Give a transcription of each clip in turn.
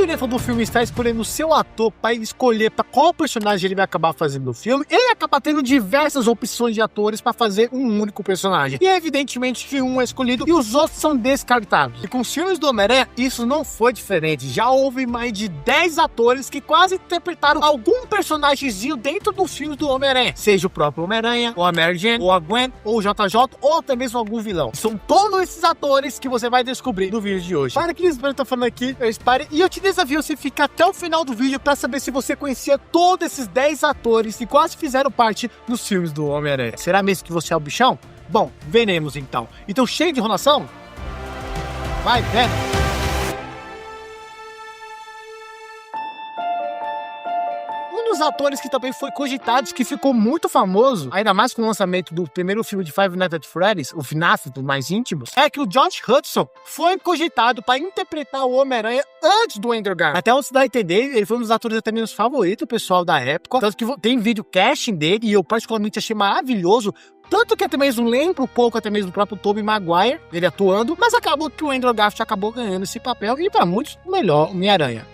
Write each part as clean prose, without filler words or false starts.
diretor do filme está escolhendo o seu ator para escolher para qual personagem ele vai acabar fazendo no filme, ele acaba tendo diversas opções de atores para fazer um único personagem. E é evidentemente que um é escolhido e os outros são descartados. E com os filmes do Homem-Aranha, isso não foi diferente. Já houve mais de 10 atores que quase interpretaram algum personagemzinho dentro dos filmes do Homem-Aranha. Seja o próprio Homem-Aranha, ou a Mary Jane, ou a Gwen, ou o JJ, ou até mesmo algum vilão. São todos esses atores que você vai descobrir no vídeo de hoje. Para que eles estão falando aqui, eu espere. E eu te desafio você ficar até o final do vídeo para saber se você conhecia todos esses 10 atores que quase fizeram parte dos filmes do Homem-Aranha. Será mesmo que você é o bichão? Bom, veremos então. Então, cheio de enrolação? Vai, vendo. Os atores que também foi cogitado, que ficou muito famoso, ainda mais com o lançamento do primeiro filme de Five Nights at Freddy's, o FNAF dos mais íntimos, é que o Josh Hudson foi cogitado para interpretar o Homem-Aranha antes do Andrew Garfield. Até onde se dá a entender, ele foi um dos atores até menos favoritos, pessoal da época, tanto que tem vídeo casting dele, e eu particularmente achei maravilhoso. Tanto que até mesmo lembra um pouco até mesmo do próprio Tobey Maguire, ele atuando, mas acabou que o Andrew Garfield acabou ganhando esse papel, e para muitos, o melhor Homem-Aranha.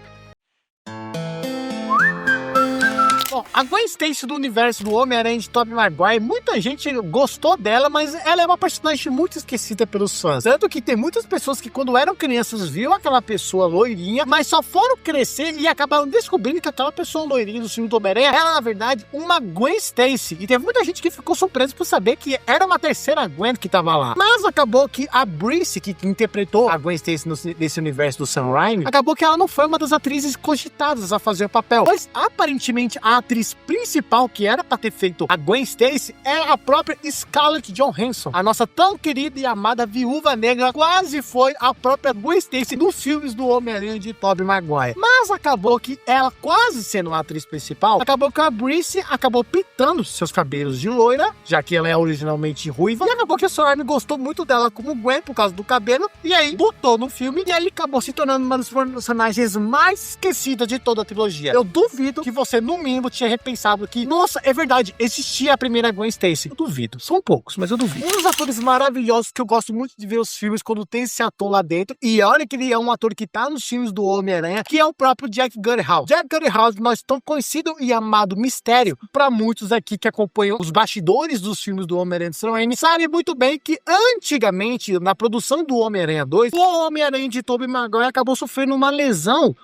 Bom, a Gwen Stacy do universo do Homem-Aranha de Tobey Maguire, muita gente gostou dela, mas ela é uma personagem muito esquecida pelos fãs. Tanto que tem muitas pessoas que quando eram crianças viram aquela pessoa loirinha, mas só foram crescer e acabaram descobrindo que aquela pessoa loirinha do filme do Homem-Aranha era, na verdade, uma Gwen Stacy. E teve muita gente que ficou surpresa por saber que era uma terceira Gwen que tava lá. Mas acabou que a Brice, que interpretou a Gwen Stacy nesse universo do Sam Raimi, acabou que ela não foi uma das atrizes cogitadas a fazer o papel. Pois, aparentemente, a atriz principal que era para ter feito a Gwen Stacy é a própria Scarlett Johansson, a nossa tão querida e amada Viúva Negra, quase foi a própria Gwen Stacy nos filmes do Homem-Aranha de Tobey Maguire. Mas acabou que ela, quase sendo a atriz principal, acabou que a Brice acabou pintando seus cabelos de loira, já que ela é originalmente ruiva, e acabou que o Sam Raimi gostou muito dela como Gwen por causa do cabelo, e aí botou no filme, e aí acabou se tornando uma das personagens mais esquecidas de toda a trilogia. Eu duvido que você, no mínimo, tinha repensado que, nossa, é verdade, existia a primeira Gwen Stacy. Eu duvido, são poucos, mas eu duvido. Um dos atores maravilhosos que eu gosto muito de ver os filmes quando tem esse ator lá dentro, e olha que ele é um ator que tá nos filmes do Homem-Aranha, que é o próprio Jack Gyllenhaal. Jack Gyllenhaal, nós tão conhecido e amado mistério, para muitos aqui que acompanham os bastidores dos filmes do Homem-Aranha de Sam Raimi, sabe muito bem que antigamente, na produção do Homem-Aranha 2, o Homem-Aranha de Tobey Maguire acabou sofrendo uma lesão,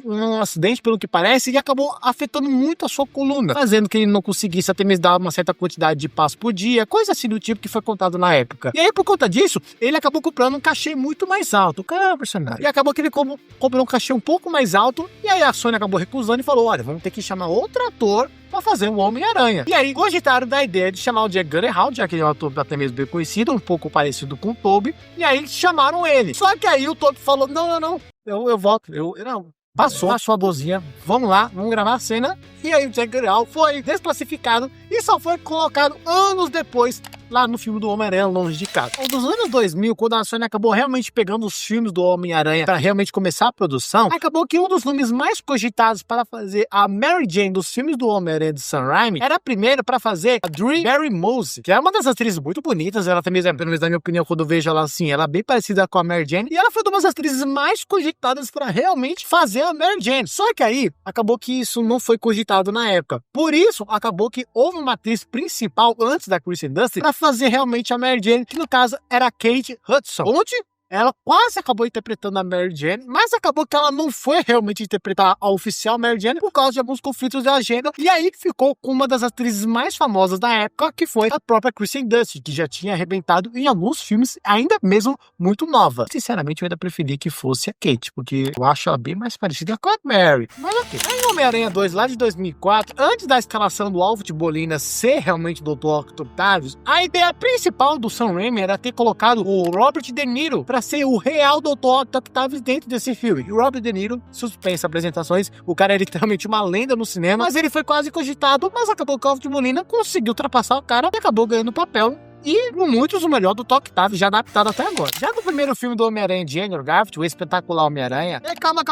um acidente, pelo que parece, e acabou afetando muito a sua coluna, fazendo que ele não conseguisse até mesmo dar uma certa quantidade de passos por dia, coisa assim do tipo que foi contado na época. E aí, por conta disso, ele acabou comprando um cachê muito mais alto. O cara é um personagem. E acabou que ele comprou um cachê um pouco mais alto, e aí a Sony acabou recusando e falou, olha, vamos ter que chamar outro ator pra fazer o Homem-Aranha. E aí, cogitaram da ideia de chamar o Jack Gyllenhaal, já que ele é um ator até mesmo bem conhecido, um pouco parecido com o Tobey, e aí chamaram ele. Só que aí o Tobey falou, não, eu volto, não. Passou a sua dozinha, vamos lá, vamos gravar a cena. E aí o Jack Gyllenhaal foi desclassificado e só foi colocado anos depois lá no filme do Homem-Aranha Longe de Casa. Nos anos 2000, quando a Sony acabou realmente pegando os filmes do Homem-Aranha para realmente começar a produção, acabou que um dos nomes mais cogitados para fazer a Mary Jane dos filmes do Homem-Aranha de Sam Raimi era a primeira para fazer a Drew Barrymore, que é uma das atrizes muito bonitas. Ela também, pelo menos na minha opinião, quando eu vejo ela assim, ela é bem parecida com a Mary Jane, e ela foi uma das atrizes mais cogitadas para realmente fazer a Mary Jane. Só que aí, acabou que isso não foi cogitado na época. Por isso, acabou que houve uma atriz principal antes da Kristen Dunst para fazer realmente a Mary Jane, que no caso era a Kate Hudson. Onde ela quase acabou interpretando a Mary Jane, mas acabou que ela não foi realmente interpretar a oficial Mary Jane por causa de alguns conflitos de agenda, e aí ficou com uma das atrizes mais famosas da época, que foi a própria Kristen Dunst, que já tinha arrebentado em alguns filmes, ainda mesmo muito nova. Sinceramente, eu ainda preferi que fosse a Kate, porque eu acho ela bem mais parecida com a Mary. Mas ok. Em Homem-Aranha 2, lá de 2004, antes da escalação do Alfred Molina ser realmente o Dr. Octavius, a ideia principal do Sam Raimi era ter colocado o Robert De Niro para ser o real Dr. Octavius dentro desse filme. E o Robert De Niro, suspensa apresentações, o cara é literalmente uma lenda no cinema, mas ele foi quase cogitado, mas acabou que o Alfred Molina conseguiu ultrapassar o cara e acabou ganhando o papel e por muitos o melhor do Toque Tave já adaptado até agora. Já no primeiro filme do Homem-Aranha de Andrew Garfield, o espetacular Homem-Aranha... Calma.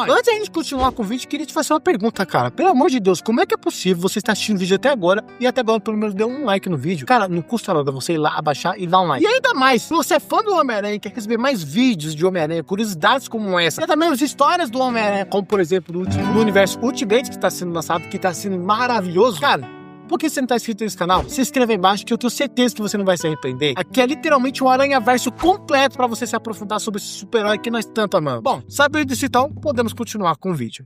Antes de a gente continuar com o vídeo, queria te fazer uma pergunta, cara. Pelo amor de Deus, como é que é possível você estar assistindo o vídeo até agora e até agora pelo menos deu um like no vídeo? Cara, não custa nada você ir lá, abaixar e dar um like. E ainda mais, se você é fã do Homem-Aranha e quer receber mais vídeos de Homem-Aranha, curiosidades como essa, e também as histórias do Homem-Aranha, como por exemplo do universo Ultimate que está sendo lançado, que está sendo maravilhoso, cara... Por que você não tá inscrito nesse canal? Se inscreva aí embaixo que eu tenho certeza que você não vai se arrepender. Aqui é literalmente um aranha-verso completo para você se aprofundar sobre esse super-herói que nós tanto amamos. Bom, sabendo disso então, podemos continuar com o vídeo.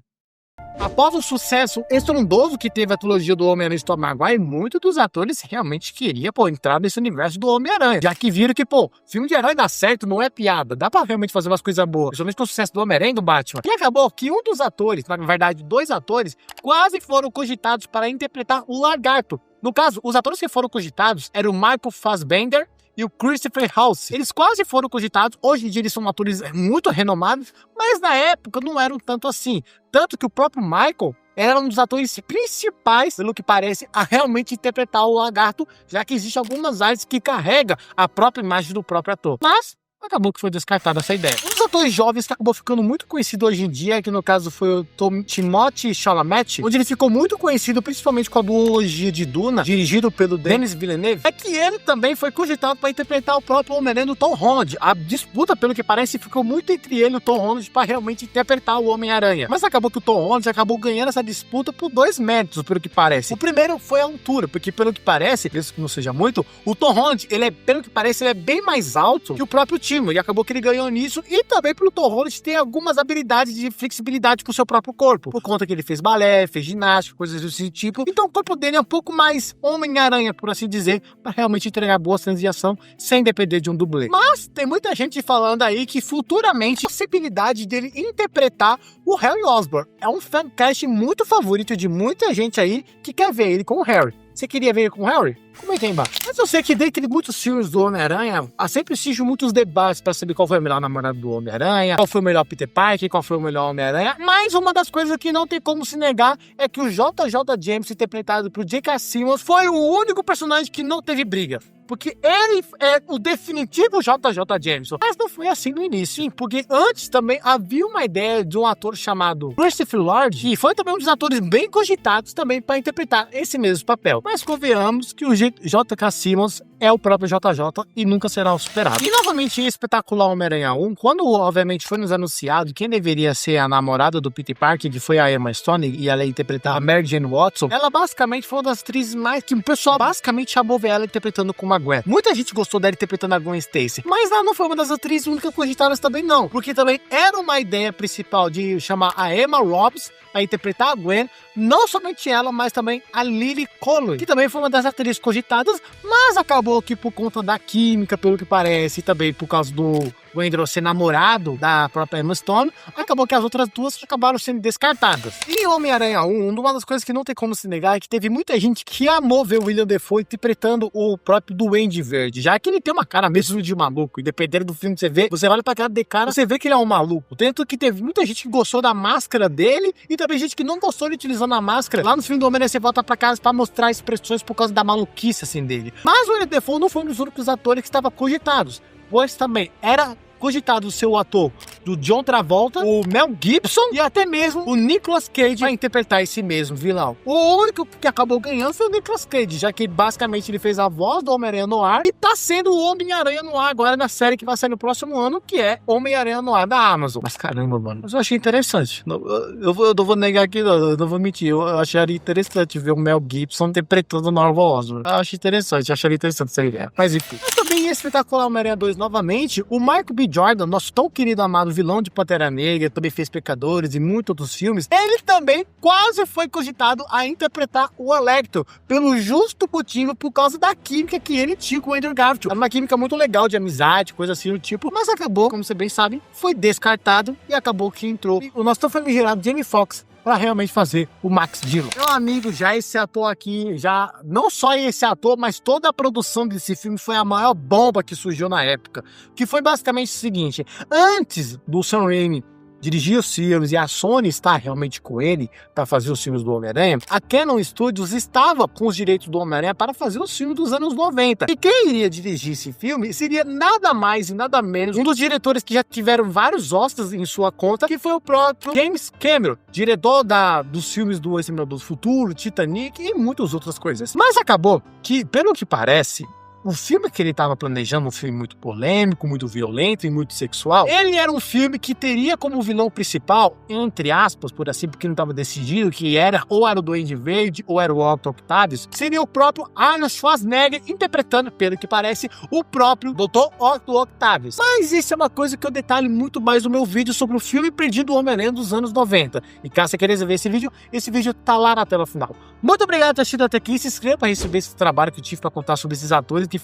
Após o sucesso estrondoso que teve a trilogia do Homem-Aranha de Tobey Maguire, muitos dos atores realmente queriam, entrar nesse universo do Homem-Aranha. Já que viram que, filme de herói dá certo, não é piada. Dá pra realmente fazer umas coisas boas. Principalmente com o sucesso do Homem-Aranha e do Batman. E acabou que um dos atores, na verdade, 2 atores, quase foram cogitados para interpretar o Lagarto. No caso, os atores que foram cogitados eram o Michael Fassbender e o Christopher House. Eles quase foram cogitados, hoje em dia eles são atores muito renomados, mas na época não eram tanto assim. Tanto que o próprio Michael era um dos atores principais, pelo que parece, a realmente interpretar o Lagarto, já que existem algumas áreas que carregam a própria imagem do próprio ator. Mas acabou que foi descartada essa ideia. Um dos atores jovens que acabou ficando muito conhecido hoje em dia, que no caso foi o Timothée Chalamet, onde ele ficou muito conhecido principalmente com a duologia de Duna, dirigido pelo Denis Villeneuve, é que ele também foi cogitado para interpretar o próprio Homem-Aranha do Tom Holland. A disputa, pelo que parece, ficou muito entre ele e o Tom Holland para realmente interpretar o Homem-Aranha. Mas acabou que o Tom Holland acabou ganhando essa disputa por 2 méritos, pelo que parece. O primeiro foi a altura, porque pelo que parece, mesmo que não seja muito, o Tom Holland, pelo que parece, ele é bem mais alto que o próprio Timo, e acabou que ele ganhou nisso, e também pro Tom Holland ter algumas habilidades de flexibilidade pro seu próprio corpo, por conta que ele fez balé, fez ginástica, coisas desse tipo. Então o corpo dele é um pouco mais Homem-Aranha, por assim dizer, para realmente entregar boas cenas de ação sem depender de um dublê. Mas tem muita gente falando aí que futuramente a possibilidade dele interpretar o Harry Osborn. É um fancast muito favorito de muita gente aí que quer ver ele com o Harry. Você queria ver ele com o Harry? Comenta aí embaixo. Mas eu sei que dentre muitos filmes do Homem-Aranha, há sempre existem muitos debates para saber qual foi o melhor namorado do Homem-Aranha, qual foi o melhor Peter Parker, qual foi o melhor Homem-Aranha. Mas uma das coisas que não tem como se negar é que o JJ Jameson, interpretado por J.K. Simmons, foi o único personagem que não teve briga. Porque ele é o definitivo JJ Jameson. Mas não foi assim no início, hein? Porque antes também havia uma ideia de um ator chamado Christopher Lloyd, que foi também um dos atores bem cogitados também para interpretar esse mesmo papel. Mas convenhamos que o J.K. Simmons é o próprio JJ e nunca será superado. E novamente em Espetacular Homem-Aranha 1, quando obviamente foi nos anunciado quem deveria ser a namorada do Peter Parker, que foi a Emma Stone, e ela ia interpretar a Mary Jane Watson, ela basicamente foi uma das atrizes mais que o pessoal basicamente chamou ela interpretando como a Gwen. Muita gente gostou dela interpretando a Gwen Stacy, mas ela não foi uma das atrizes únicas cogitadas também não, porque também era uma ideia principal de chamar a Emma Roberts a interpretar a Gwen, não somente ela, mas também a Lily Collins, que também foi uma das atrizes cogitadas, mas acabou que por conta da química, pelo que parece, e também por causa do Andrew ser namorado da própria Emma Stone, acabou que as outras duas acabaram sendo descartadas. E em Homem-Aranha 1, uma das coisas que não tem como se negar é que teve muita gente que amou ver o William Dafoe interpretando o próprio Duende Verde, já que ele tem uma cara mesmo de maluco, e dependendo do filme que você vê, você olha pra cara de cara, você vê que ele é um maluco. Tanto que teve muita gente que gostou da máscara dele, e também gente que não gostou de utilizando a máscara. Lá no filme do Homem-Aranha você volta pra casa pra mostrar expressões por causa da maluquice assim dele. Mas o William Dafoe não foi um dos únicos atores que estavam cogitados, pois também era cogitado o seu ator do John Travolta, o Mel Gibson e até mesmo o Nicolas Cage para interpretar esse mesmo vilão. O único que acabou ganhando foi o Nicolas Cage, já que basicamente ele fez a voz do Homem-Aranha no ar e tá sendo o Homem-Aranha no ar agora na série que vai sair no próximo ano, que é Homem-Aranha no ar da Amazon. Mas caramba, mano, mas eu achei interessante. Eu não vou negar aqui, eu não vou mentir. Eu acharia interessante ver o Mel Gibson interpretando o Norman Osborn. Eu achei interessante, acharia interessante essa ideia. Mas enfim. Mas também em Espetacular Homem-Aranha 2 novamente, o Michael B. Jordan, nosso tão querido amado vilão de Pantera Negra, também fez Pecadores e muitos outros filmes, ele também quase foi cogitado a interpretar o Electro, pelo justo motivo, por causa da química que ele tinha com o Andrew Garfield. Era uma química muito legal de amizade, coisa assim do tipo, mas acabou, como vocês bem sabem, foi descartado e acabou que entrou o nosso tão famigerado Jamie Foxx para realmente fazer o Max Dillon. Meu amigo, já esse ator aqui, já não só esse ator, mas toda a produção desse filme foi a maior bomba que surgiu na época, que foi basicamente o seguinte: antes do Sam Raimi dirigir os filmes e a Sony está realmente com ele para fazer os filmes do Homem-Aranha, a Canon Studios estava com os direitos do Homem-Aranha para fazer os filmes dos anos 90. E quem iria dirigir esse filme seria nada mais e nada menos um dos diretores que já tiveram vários Oscars em sua conta, que foi o próprio James Cameron, diretor dos filmes do Exterminador do Futuro, Titanic e muitas outras coisas. Mas acabou que, pelo que parece, o filme que ele estava planejando, um filme muito polêmico, muito violento e muito sexual, ele era um filme que teria como vilão principal, entre aspas, por assim, porque não estava decidido, que era ou era o Duende Verde ou era o Otto Octavius, seria o próprio Arnold Schwarzenegger interpretando, pelo que parece, o próprio Dr. Otto Octavius. Mas isso é uma coisa que eu detalho muito mais no meu vídeo sobre o filme perdido do Homem-Aranha dos anos 90. E caso você queira ver esse vídeo tá lá na tela final. Muito obrigado por ter assistido até aqui, se inscreva para receber esse trabalho que eu tive para contar sobre esses atores que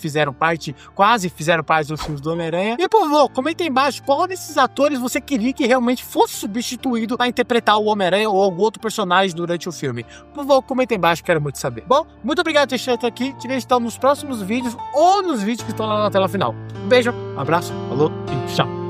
quase fizeram parte dos filmes do Homem-Aranha. E por favor, comenta aí embaixo qual desses atores você queria que realmente fosse substituído para interpretar o Homem-Aranha ou algum outro personagem durante o filme. Por favor, comenta aí embaixo, quero muito saber. Bom, muito obrigado por ter assistido até aqui. Te vejo então nos próximos vídeos ou nos vídeos que estão lá na tela final. Um beijo, um abraço, falou e tchau.